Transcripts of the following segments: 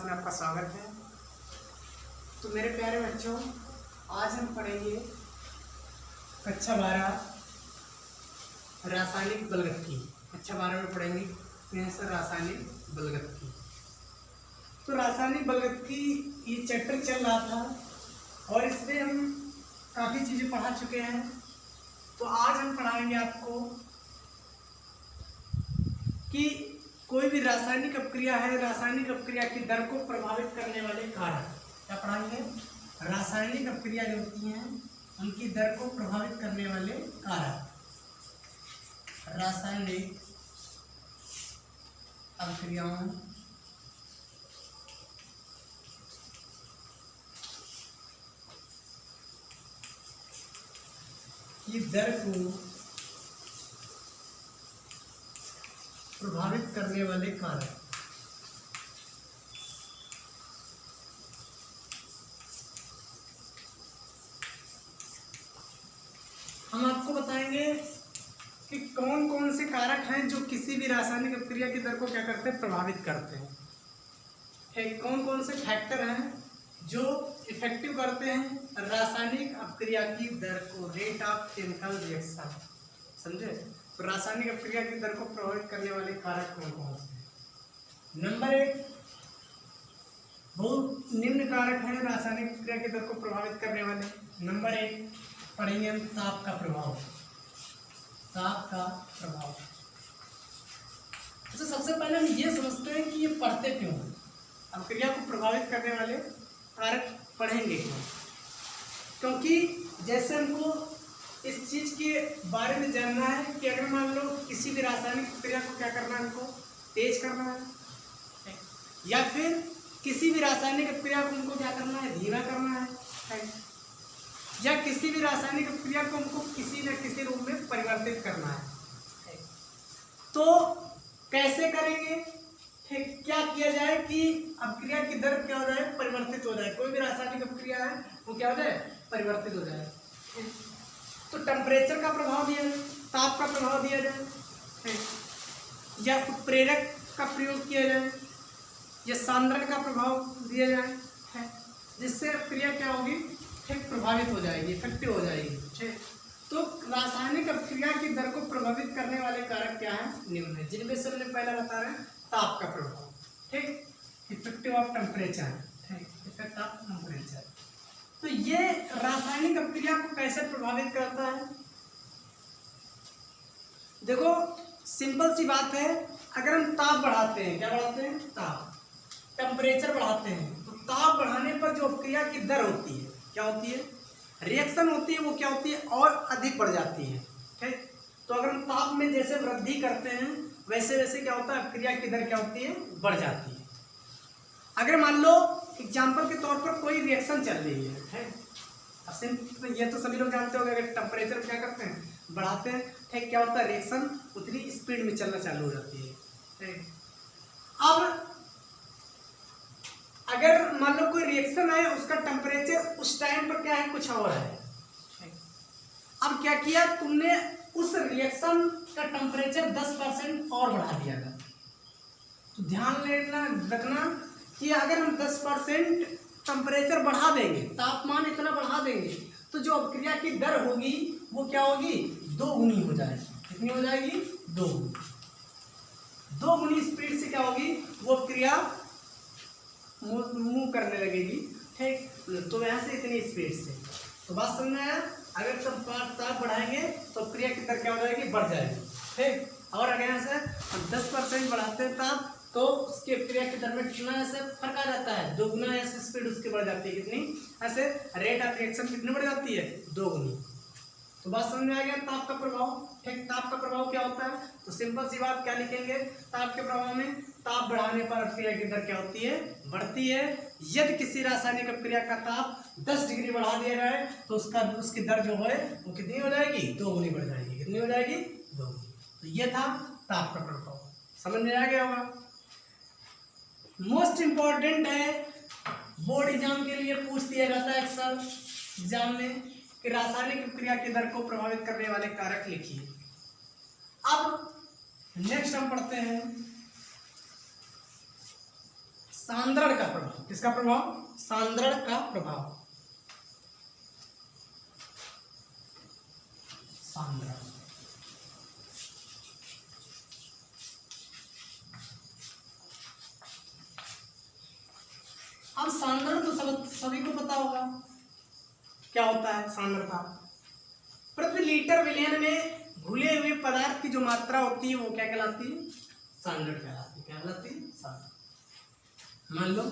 Class में आपका स्वागत है। तो मेरे प्यारे बच्चों, आज हम पढ़ेंगे कक्षा 12 रासायनिक बलगति। कक्षा 12 में पढ़ेंगे रासायनिक बलगति। तो रासायनिक बलगति ये चैप्टर चल रहा था और इसमें हम काफ़ी चीज़ें पढ़ा चुके हैं। तो आज हम पढ़ाएंगे आपको कि कोई भी रासायनिक अपक्रिया है, रासायनिक अपक्रिया की दर को प्रभावित करने वाले कारक। क्या पढ़ाएंगे? रासायनिक अपक्रिया जो होती हैं उनकी दर को प्रभावित करने वाले कारक। रासायनिक अपक्रियाओं की दर को प्रभावित करने वाले कारक। हम आपको बताएंगे कि कौन कौन से कारक हैं जो किसी भी रासायनिक अपक्रिया की दर को क्या करते हैं, प्रभावित करते हैं। कौन कौन से फैक्टर हैं जो इफेक्टिव करते हैं रासायनिक अपक्रिया की दर को, रेट ऑफ केमिकल रिएक्शन। समझे? तो रासायनिक अपक्रिया की दर को प्रभावित करने वाले कारक कौन कौन से हैं? नंबर 1, बहुत निम्न कारक है रासायनिक अपक्रिया की दर को प्रभावित करने वाले। नंबर 1 पढ़ेंगे हम ताप का प्रभाव। ताप का प्रभाव। तो सबसे पहले हम ये समझते हैं कि ये पढ़ते क्यों हैं, अपक्रिया को प्रभावित करने वाले कारक पढ़ेंगे क्यों। क्योंकि जैसे हमको इस चीज के बारे में जानना है कि अगर मान लो किसी भी रासायनिक प्रक्रिया को क्या करना है, हमको तेज करना है, या फिर किसी भी रासायनिक प्रक्रिया को हमको क्या करना है, धीमा करना है, या किसी भी रासायनिक प्रक्रिया को हमको किसी न किसी रूप में परिवर्तित करना है। तो कैसे करेंगे? क्या किया जाए कि अपक्रिया की दर क्या हो जाए, परिवर्तित हो जाए। कोई भी रासायनिक अपक्रिया है वो क्या हो जाए, परिवर्तित हो जाए। तो टेम्परेचर का प्रभाव दिया जाए, ताप का प्रभाव दिया जाए, या उत्प्रेरक का प्रयोग किया जाए, या सांद्रण का प्रभाव दिया जाए, जिससे अपक्रिया क्या होगी, प्रभावित हो जाएगी, इफेक्टिव हो जाएगी। तो रासायनिक अपक्रिया की दर को प्रभावित करने वाले कारक क्या है, निम्न है, जिनमें से हमने पहला बता रहे हैं ताप का प्रभाव। ठीक, effective of temperature, effect of temperature. तो ये रासायनिक अपक्रिया को कैसे प्रभावित करता है? देखो सिंपल सी बात है, अगर हम ताप बढ़ाते हैं, क्या बढ़ाते हैं, ताप, टेम्परेचर बढ़ाते हैं, तो ताप बढ़ाने पर जो अपक्रिया की दर होती है, क्या होती है, रिएक्शन होती है, वो क्या होती है, और अधिक बढ़ जाती है। ठीक, तो अगर हम ताप में जैसे वृद्धि करते हैं वैसे वैसे क्या होता है, अपक्रिया की दर क्या होती है, बढ़ जाती है। अगर मान लो एग्जाम्पल के तौर पर कोई रिएक्शन चल रही है, ये तो सभी लोग जानते होंगे, अगर टेम्परेचर क्या करते हैं, बढ़ाते हैं, ठीक, क्या होता है, रिएक्शन उतनी स्पीड में चलना चालू हो जाती है। ठीक, अब अगर मान लो कोई रिएक्शन है, उसका टेम्परेचर उस टाइम पर क्या है, कुछ और है। अब क्या किया तुमने, उस रिएक्शन का टेम्परेचर 10% और बढ़ा दिया था। तो ध्यान लेना रखना कि अगर हम 10% टेम्परेचर बढ़ा देंगे, तापमान इतना बढ़ा देंगे, तो जो अपक्रिया की दर होगी वो क्या होगी, 2 गुनी हो जाएगी। कितनी हो जाएगी, 2 गुनी स्पीड से क्या होगी, वो अपक्रिया मूव करने लगेगी। ठीक, तो यहाँ से इतनी स्पीड से। तो बात समझ में आया? अगर तुम ताप बढ़ाएंगे तो अपक्रिया की दर क्या हो जाएगी, बढ़ जाएगी। ठीक, और अगर यहाँ से 10% बढ़ाते हैं ताप, तो उसकी अपक्रिया की दर में कितना ऐसे फर्क आ जाता है, 2 गुना ऐसे स्पीड उसकी बढ़ जाती है। कितनी ऐसे, रेट ऑफ रिएक्शन कितनी बढ़ जाती है, 2 गुनी। तो बात समझ में आ गया ताप का प्रभाव। ठीक, ताप का प्रभाव क्या होता है, तो सिंपल सी बात क्या लिखेंगे, ताप के प्रभाव में ताप बढ़ाने पर अपक्रिया की दर क्या होती है, बढ़ती है। यदि किसी रासायनिक अपक्रिया का ताप 10 डिग्री बढ़ा दिया जाए तो उसकी दर जो है वो कितनी हो जाएगी, 2 गुनी बढ़ जाएगी। कितनी हो जाएगी, 2 गुनी। तो ये था ताप का प्रभाव। समझ में आ गया होगा? मोस्ट इंपॉर्टेंट है, बोर्ड एग्जाम के लिए पूछ दिया जाता है अक्सर एग्जाम में कि रासायनिक अपक्रिया की दर को प्रभावित करने वाले कारक लिखिए। अब नेक्स्ट हम पढ़ते हैं सांद्रण का प्रभाव। किसका प्रभाव? सांद्रण का प्रभाव। सांद्रण। अब सांद्रण तो सभी को पता होगा क्या होता है। सांद्रता प्रति लीटर विलयन में घुले हुए पदार्थ की जो मात्रा होती है वो क्या कहलाती है? सांद्रण कहलाती है। क्या कहलाती है? सांद्रण। मान लो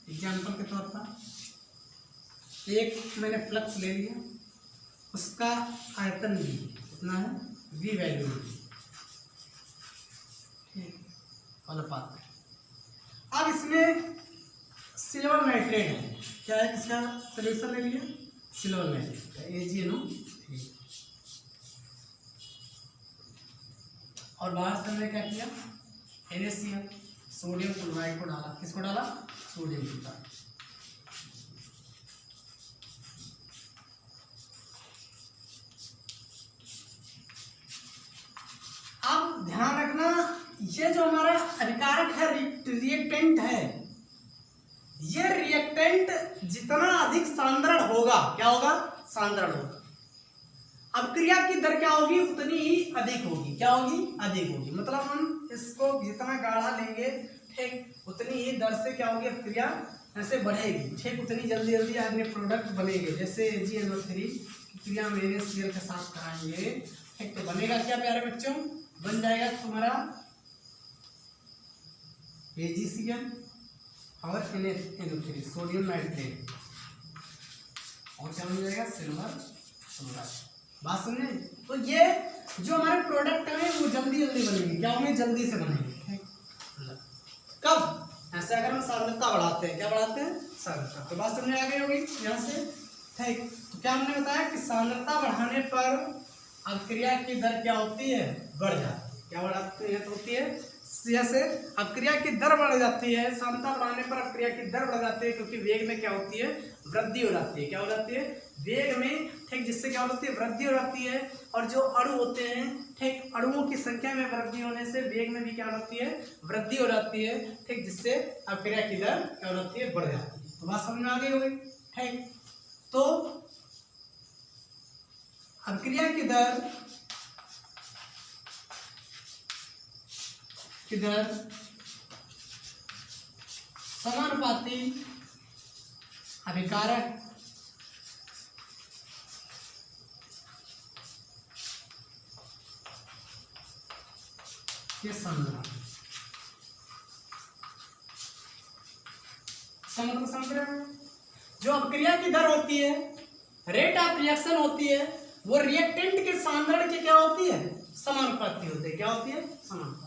एग्जाम्पल के तौर पर एक मैंने फ्लक्स ले लिया, उसका आयतन भी कितना है? V वैल्यू अनुपात। अब इसमें सिल्वर नाइट्रेट है। क्या है? किसका सोल्यूशन ले लिया? Silver nitrate AgNO3। और बाहर से हमने क्या किया? NaCl सोडियम क्लोराइड को डाला। किसको डाला? Sodium chloride. अब ध्यान रखना, ये जो हमारा अभिकारक है, रिएक्टेंट है, ये रिएक्टेंट जितना अधिक सांद्रण होगा, क्या होगा? सांद्रण होगा। अपक्रिया की दर क्या होगी? उतनी ही अधिक होगी। क्या होगी? अधिक होगी। मतलब हम इसको जितना गाढ़ा लेंगे, ठीक, उतनी ही दर से क्या होगी? अपक्रिया ऐसे बढ़ेगी, ठीक, उतनी जल्दी जल्दी अपने प्रोडक्ट बनेंगे। जैसे AgNO3 क्रिया में NaCl के साथ कराएंगे, ठीक, तो बनेगा क्या प्यारे बच्चों? बन जाएगा तुम्हारा AgCl और NaNO3 सोडियम नाइट्रेट, और क्या बन जाएगा? Silver chloride. बात सुनने? तो ये जो हमारे प्रोडक्ट हैं वो जल्दी जल्दी बनेंगे। क्या होंगे? जल्दी से बनेंगे। कब? ऐसे अगर हम सांद्रता बढ़ाते हैं। क्या बढ़ाते हैं? सांद्रता। तो बात समझ आ गई होगी यहाँ से, ठीक। तो क्या हमने बताया कि सांद्रता बढ़ाने पर अपक्रिया की दर क्या होती है? बढ़ जाती है। क्या बढ़ाती है? तो होती है जैसे अपक्रिया की दर बढ़ जाती है। सांद्रता बढ़ाने पर अपक्रिया की दर बढ़ जाती है, क्योंकि वेग में क्या होती है? वृद्धि हो जाती है। क्या हो जाती है? वेग में, ठीक, जिससे क्या होती है? वृद्धि हो जाती है। और जो अणु होते हैं, ठीक, अणुओं की संख्या में वृद्धि होने से वेग में भी क्या होती है? वृद्धि हो जाती है, ठीक, जिससे अपक्रिया की दर क्या हो जाती है? बढ़ जाती है। तो बात समझ में आ गई होगी, ठीक। तो अपक्रिया की दर समानुपाती अभिकारक के संग्रह जो अपक्रिया की दर होती है, रेट ऑफ रिएक्शन होती है, वो रिएक्टेंट के सांद्रण के क्या होती है? समानुपाती होती है। क्या होती है? समानुपाती।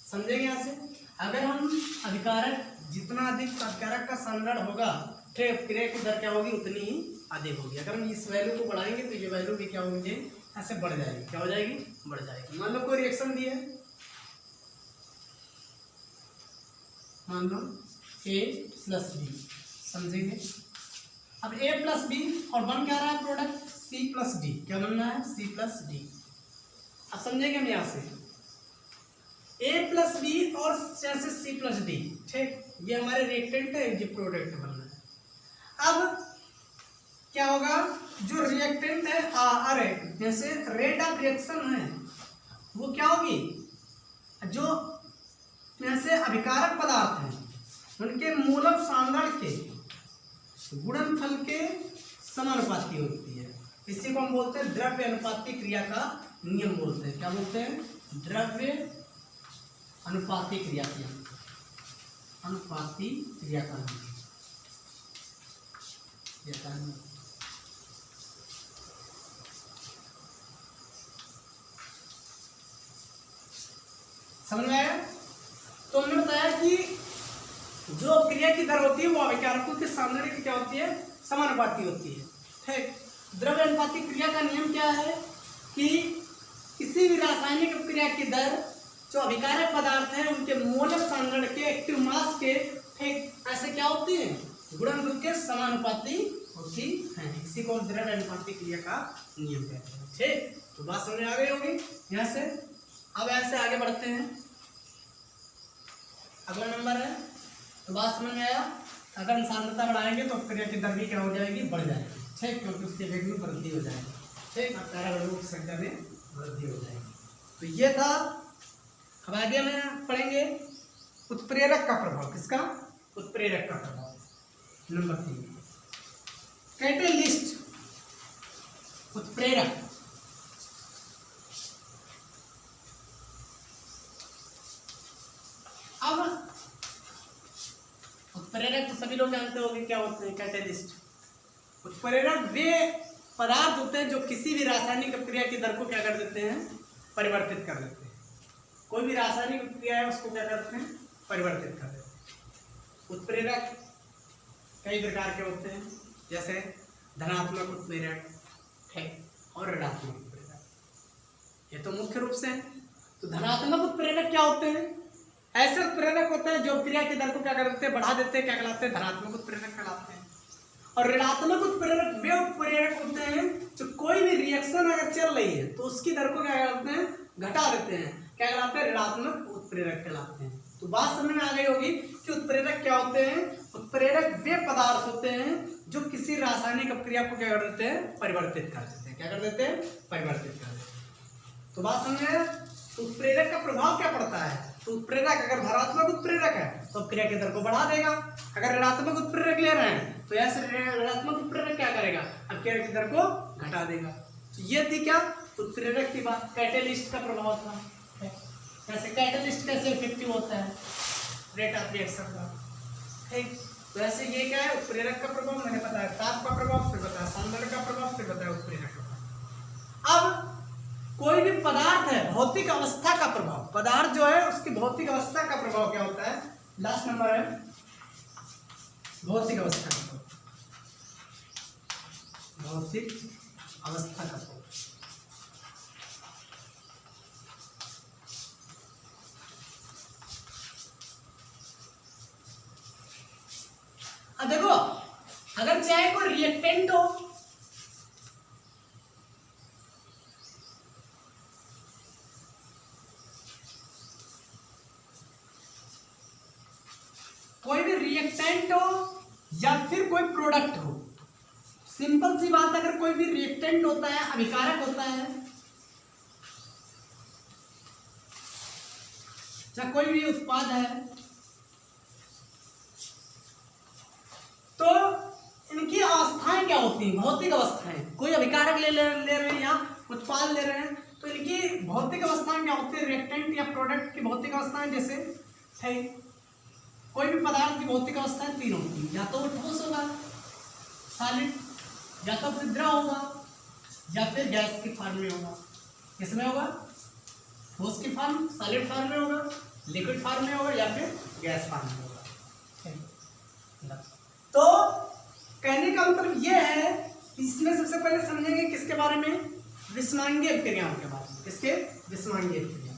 समझेंगे यहाँ से? अगर हम अभिकारक, जितना अधिक अभिकारक का सांद्रण होगा, ठीक, अपक्रिया की दर क्या होगी? उतनी ही अधिक होगी। अगर हम इस वैल्यू को बढ़ाएंगे तो ये वैल्यू भी क्या होगी? ऐसे बढ़ जाएगी। क्या हो जाएगी? बढ़ जाएगी। मान लो कोई रिएक्शन दी है, मान लो A + B, समझेंगे? अब A + B और बन क्या रहा है प्रोडक्ट? C + D। क्या बनना है? C + D। अब समझेंगे हम यहाँ से A + B और जैसे C + D, ठीक, ये हमारे रिएक्टेंट है, ये प्रोडक्ट बनना है। अब क्या होगा? जो रिएक्टेंट है अरे जैसे रेट ऑफ रिएक्शन है वो क्या होगी? जो जैसे अभिकारक पदार्थ हैं उनके मूलक सांद्रण के गुणनफल के समानुपाती होती है। इसी को हम बोलते हैं द्रव्य अनुपाती क्रिया का नियम बोलते हैं। क्या बोलते हैं? द्रव्य अनुपाती क्रिया का नियम। अनुपाती क्रिया का नियम। समझ में आया? तो हमने बताया कि जो क्रिया की दर होती है वो अभिकारकों के सांद्रण की क्या होती है? समानुपाती होती है, ठीक। द्रव्य अनुपाती क्रिया का नियम क्या है कि किसी भी रासायनिक क्रिया की दर जो अभिकारक पदार्थ है उनके मोलक सांद्रण के एक्टिव मास के, ठीक, ऐसे क्या होती है? गुणनफल के समानुपाती होती है। इसी को द्रव्य अनुपाती क्रिया का नियम कहते हैं, ठीक। तो बात समझ में आ गई होगी यहाँ से। अब ऐसे आगे बढ़ते हैं। अगला नंबर है तो बात समझ में आया। अगर हम सांद्रता बढ़ाएंगे तो अपक्रिया की दर भी क्या हो जाएगी, बढ़ जाएगी, ठीक, क्योंकि उसके वेग में वृद्धि हो जाएगी, ठीक, और पैराबोलों की संख्या में वृद्धि हो जाएगी। तो ये था। अब आगे में पढ़ेंगे उत्प्रेरक का प्रभाव। किसका? उत्प्रेरक का प्रभाव। नंबर 3 कैटेलिस्ट, उत्प्रेरक। अब उत्प्रेरक तो सभी लोग जानते होंगे क्या होते हैं, कैटेलिस्ट। उत्प्रेरक वे पदार्थ होते हैं जो किसी भी रासायनिक अपक्रिया की दर को क्या कर देते हैं, परिवर्तित कर देते हैं। कोई भी रासायनिक अपक्रिया है उसको क्या करते हैं, परिवर्तित कर देते हैं। उत्प्रेरक कई प्रकार के होते हैं, जैसे धनात्मक उत्प्रेरक है और ऋणात्मक उत्प्रेरक। ये तो मुख्य रूप से है। तो धनात्मक उत्प्रेरक क्या होते हैं? ऐसे उत्प्रेरक होते हैं जो क्रिया की दर को क्या करते हैं, बढ़ा देते हैं, क्या कहलाते हैं, धनात्मक उत्प्रेरक कहलाते हैं। और ऋणात्मक उत्प्रेरक वे उत्प्रेरक होते हैं जो कोई भी रिएक्शन अगर चल रही है तो उसकी दर को क्या करते हैं, घटा देते हैं, क्या कहलाते हैं, ऋणात्मक उत्प्रेरक कहलाते हैं। तो बात समझ में आ गई होगी कि उत्प्रेरक क्या होते हैं। उत्प्रेरक वे पदार्थ होते हैं जो किसी रासायनिक अपक्रिया को क्या कर देते हैं, परिवर्तित कर देते हैं, क्या कर देते हैं, परिवर्तित कर देते हैं। तो बात समझ में। तो उत्प्रेरक का प्रभाव क्या पड़ता है? तो उत्प्रेरक अगर धनात्मक उत्प्रेरक है तो अपक्रिया की दर को बढ़ा देगा। अगर ऋणात्मक उत्प्रेरक ले रहे हैं तो ऐसे ऋणात्मक उत्प्रेरक क्या करेगा, अपक्रिया की दर को घटा देगा। तो ये थी क्या, उत्प्रेरक की बात। कैटेलिस्ट का प्रभाव था, कैसे कैटेलिस्ट कैसे इफेक्टिव होता है, रेट ऑफ रिएक्शन का, ठीक। तो ऐसे ये क्या है, उत्प्रेरक का प्रभाव मैंने बताया, ताप का प्रभाव, फिर बताया सांद्रण का प्रभाव, फिर बताया उत्प्रेरक का प्रभाव। अब कोई भी पदार्थ है, भौतिक अवस्था का प्रभाव, पदार्थ जो है उसकी भौतिक अवस्था का प्रभाव क्या होता है, लास्ट नंबर है भौतिक अवस्था का प्रभाव। भौतिक अवस्था का प्रभाव। अब देखो, अगर चाहे कोई रिएक्टेंट हो, कोई भी रिएक्टेंट हो या फिर कोई प्रोडक्ट हो, सिंपल सी बात, अगर कोई भी रिएक्टेंट होता है, अभिकारक होता है, या कोई भी उत्पाद है, तो इनकी अवस्थाएं क्या होती हैं, भौतिक अवस्थाएं। कोई अभिकारक ले रहे हैं या उत्पाद ले रहे हैं तो इनकी भौतिक अवस्थाएं क्या होती है, रिएक्टेंट या प्रोडक्ट की भौतिक अवस्थाएं जैसे है। कोई भी पदार्थ की भौतिक अवस्थाएं 3 होती हैं, या तो वो ठोस होगा, सॉलिड, या तो फिर द्रव होगा, या फिर गैस की फॉर्म में होगा। किसमें होगा, ठोस की फॉर्म, सॉलिड फॉर्म में होगा, लिक्विड फॉर्म में होगा, या फिर गैस फॉर्म में होगा। तो कहने का मतलब ये है, इसमें सबसे पहले समझेंगे किसके बारे में, विषमांगीय अपक्रियाओं के बारे में। किसके, विषमांगीय अपक्रिया।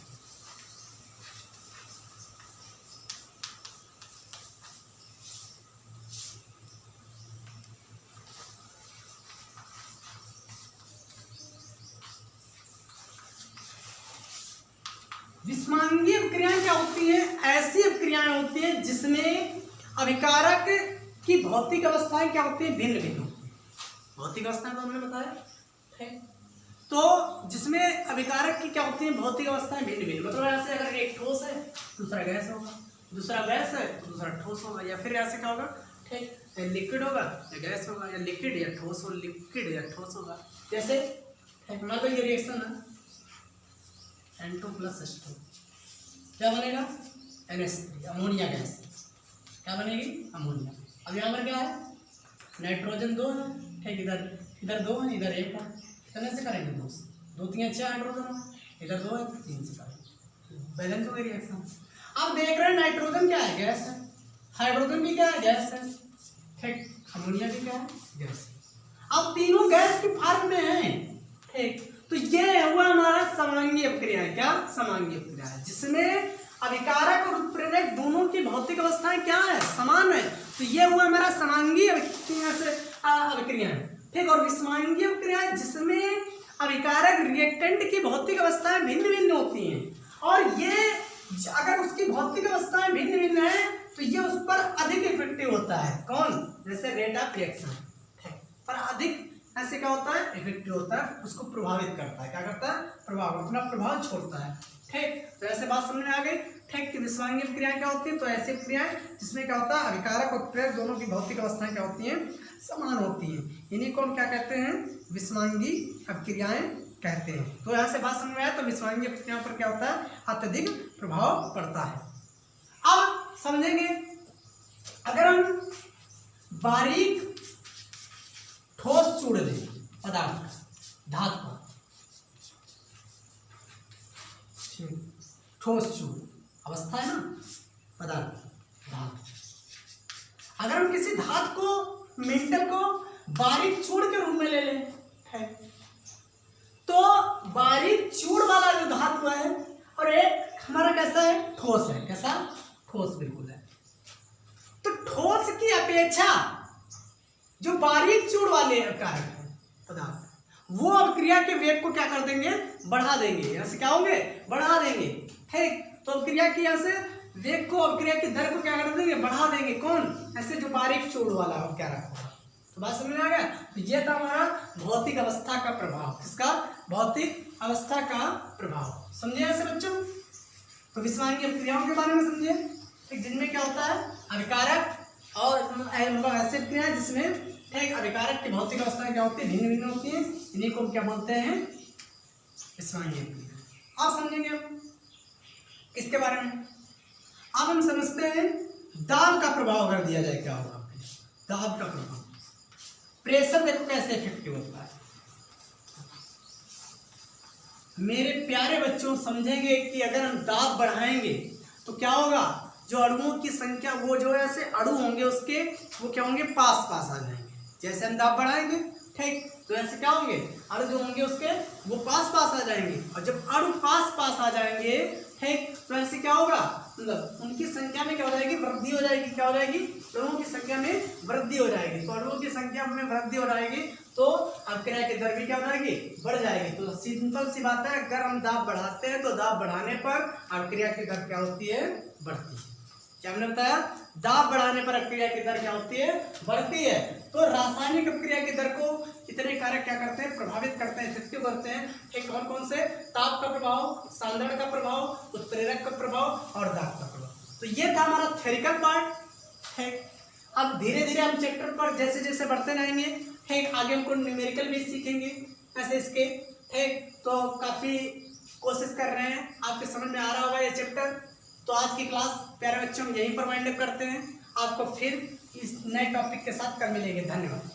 विषमांगीय अपक्रियाएं क्या होती हैं, ऐसी अपक्रियाएं होती हैं जिसमें अभिकारक की भौतिक अवस्थाएं क्या होती हैं, भिन्न भिन्न होती हैं। भौतिक अवस्थाएं तो हमने बताया, ठीक। तो जिसमें अभिकारक की क्या होती हैं, भौतिक अवस्थाएं भिन्न भिन्न, मतलब ऐसे अगर एक ठोस है दूसरा गैस होगा, दूसरा गैस है तो दूसरा ठोस होगा, या फिर ऐसे क्या होगा, ठीक, लिक्विड होगा या गैस होगा, या लिक्विड या ठोस हो, लिक्विड या ठोस होगा। जैसे मान लो ये रिएक्शन है N2 + H2, क्या बनेगा, NH3, अमोनिया गैस, क्या बनेगी, अमोनिया। अब यहाँ पर क्या है, नाइट्रोजन 2 है, ठीक, इधर 2 है, इधर 1 है, कितने से करेंगे, 2 से, 2 3 6 हाइड्रोजन है, इधर 2 है तो 3 से करेंगे, बैलेंस हो गई रिएक्शन। अब देख रहे हैं नाइट्रोजन क्या है, गैस है, हाइड्रोजन भी क्या है, गैस है, ठीक, अमोनिया भी क्या है, गैस। अब तीनों गैस की फॉर्म में है, ठीक। तो ये हुआ हमारा समांगीय अपक्रिया है। क्या, समांगीय अपक्रिया है, जिसमें अभिकारक और उत्प्रेरक दोनों की भौतिक अवस्थाएं क्या है, समान है। तो ये हुआ हमारा समांगीय अपक्रिया है, ठीक। और विषमांगीय अपक्रिया है जिसमें अभिकारक रिएक्टेंट की भौतिक अवस्थाएं भिन्न भिन्न होती हैं, और ये अगर उसकी भौतिक अवस्थाएं भिन्न भिन्न है तो ये उस पर अधिक इफेक्टिव होता है। कौन? जैसे रेट ऑफ रिएक्शन पर अधिक ऐसे क्या होता है, इफेक्टिव होता है, उसको प्रभावित करता है। क्या करता है? प्रभाव, अपना प्रभाव छोड़ता है। ठीक, तो ऐसे बात समझ में आ गई। ठीक, कि विस्मांगीय क्रियाएं क्या होती है? तो ऐसी क्रियाएं जिसमें क्या होता है, अभिकारक और उत्प्रेरक दोनों की भौतिक अवस्थाएं क्या होती हैं? समान होती हैं। इन्हीं को हम क्या कहते हैं? विस्मांगीय क्रियाएं कहते हैं। तो यहाँ से बात समझ में आया। तो विस्मांगीय क्रियाओं पर क्या होता है? अत्यधिक प्रभाव पड़ता है। अब समझेंगे, अगर हम बारीक ठोस चूड़ लें पदार्थ, धातु का ठोस चूड़ अवस्था है ना, पदार्थ धातु, अगर हम किसी धातु को, मेंटल को बारीक चूड़ के रूप में ले लें है, तो बारीक चूड़ वाला जो धातु है और एक हमारा कैसा है? ठोस है। कैसा? ठोस बिल्कुल है। तो ठोस की अपेक्षा जो बारीक चूड़ वाले कारक हैं पदार्थ, वो अभिक्रिया के वेग को क्या कर देंगे? बढ़ा देंगे। यहाँ से क्या होंगे? बढ़ा देंगे। ठीक, तो अभिक्रिया की यहाँ से वेग को, अभिक्रिया की दर को क्या कर देंगे? बढ़ा देंगे। कौन? ऐसे जो बारीक चूड़ वाला कारक होगा। तो बात समझ में आ गया। तो ये था हमारा भौतिक अवस्था का प्रभाव। किसका? भौतिक अवस्था का प्रभाव। समझे ऐसे बच्चों? तो विस्मांगीय क्रियाओं के बारे में समझे, ठीक, जिनमें क्या होता है? अभिकारक और मतलब ऐसे क्रियाएं जिसमें, ठीक, अभिकारक की भौतिक अवस्थाएं क्या होती है? भिन्न भिन्न होती हैं। इन्हीं को हम क्या बोलते हैं? विस्मांगीय क्रिया। आप समझेंगे हम किसके बारे में? अब हम समझते हैं दाब का प्रभाव अगर दिया जाए क्या होगा। दाब का प्रभाव, प्रेशर देखो कैसे इफेक्टिव होता है। मेरे प्यारे बच्चों, समझेंगे कि अगर हम दाब बढ़ाएंगे तो क्या होगा? जो अणुओं की संख्या, वो जो ऐसे अणु होंगे उसके, वो क्या होंगे? पास पास आ जाएंगे। जैसे हम दाब बढ़ाएंगे, ठीक, तो ऐसे क्या होंगे? अणु जो होंगे उसके वो पास पास आ जाएंगे। और जब अणु पास पास आ जाएंगे, ठीक, तो ऐसे क्या होगा? मतलब उनकी संख्या में क्या हो जाएगी? वृद्धि हो जाएगी। क्या हो जाएगी? अणुओं की संख्या में वृद्धि हो जाएगी। तो अणुओं की संख्या में वृद्धि हो जाएगी तो अभिक्रिया की दर भी क्या हो जाएगी? बढ़ जाएगी। तो सिंपल सी बात है, अगर हम दाब बढ़ाते हैं तो दाब बढ़ाने पर अभिक्रिया की दर क्या होती है? बढ़ती है। क्या हमने बताया? दाब बढ़ाने पर अभिक्रिया की दर क्या होती है? बढ़ती है। तो रासायनिक अभिक्रिया की दर को इतने कारक क्या करते हैं? प्रभावित करते हैं, इफेक्टिव करते हैं। ठीक, कौन कौन से? ताप का प्रभाव, सांद्रण का प्रभाव, उत्प्रेरक का प्रभाव और दाब का प्रभाव। तो ये था हमारा थ्योरिकल पार्ट। ठीक, अब धीरे धीरे हम चैप्टर पर जैसे जैसे बढ़ते रहेंगे, ठीक, आगे हमको न्यूमेरिकल भी सीखेंगे ऐसे इसके। ठीक, तो काफी कोशिश कर रहे हैं, आपके समझ में आ रहा होगा ये चैप्टर। तो आज की क्लास प्यारे बच्चों यहीं पर वाइंड अप करते हैं। आपको फिर इस नए टॉपिक के साथ कल मिलेंगे। धन्यवाद।